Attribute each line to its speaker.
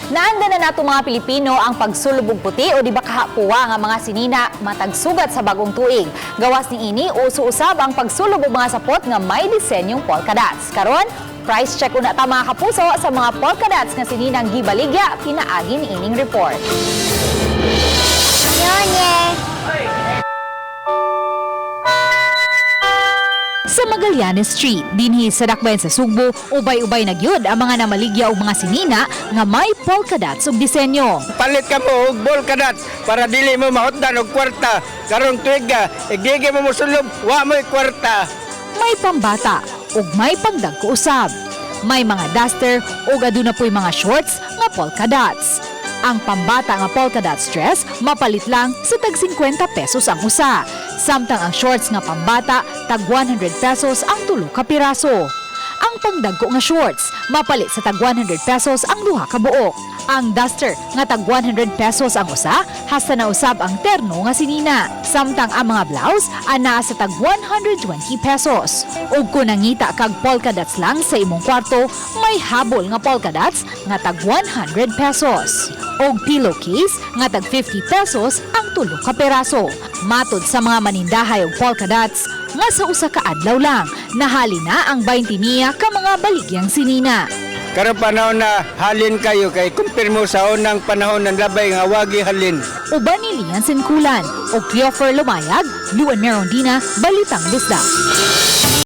Speaker 1: Naanda na nato mga Pilipino ang pagsulubog puti o di ba kahapuwa nga mga sinina matagsugat sa bagong tuig. Gawas ni ini uso-usab ang pagsulubog mga sapot nga may disenyong polka dots. Karon, price check una ta mga kapuso sa mga polka dots nga sininang gibaligya pinaagi ni ining report. Sa Magallanes Street, dinhi sa dakbayan sa Sugbo, ubay-ubay na gyud ang mga namaligya og mga sinina nga may polka dots og disenyo.
Speaker 2: Palit ka mo og polka dots para dili mo mahutdan og kwarta. Karong tuig ka, igigay mo musulog, wa mo'y kwarta.
Speaker 1: May pambata ug may pangdagko usab. May mga duster ug aduna po'y mga shorts nga polka dots. Ang pambata nga polka dots dress mapalit lang sa tag 50 pesos ang usa. Samtang ang shorts nga pambata tag 100 pesos ang tulo ka piraso. Ang pangdagko nga shorts mapalit sa tag 100 pesos ang duha ka buok. Ang duster nga tag 100 pesos ang usa, hasta na usab ang terno nga sinina. Samtang ang mga blouse ana sa tag 120 pesos. Ug kung nangita kag polka dots lang sa imong kwarto, may habol nga polka dots nga tag 100 pesos. Og pillowcase nga tag 50 pesos ang tulo ka peraso. Matod sa mga manindahay og polka dots, nga sa usa ka adlaw lang, nahali na ang 20 niya ka mga baligyang sinina.
Speaker 2: Karong panahon na halin kayo kay kumpirmo sa unang panahon ng labay nga wagi halin.
Speaker 1: Uban ni Lian Sinkulan o Cleofer Lumayag, Luan Merondina, Balitang Lisda.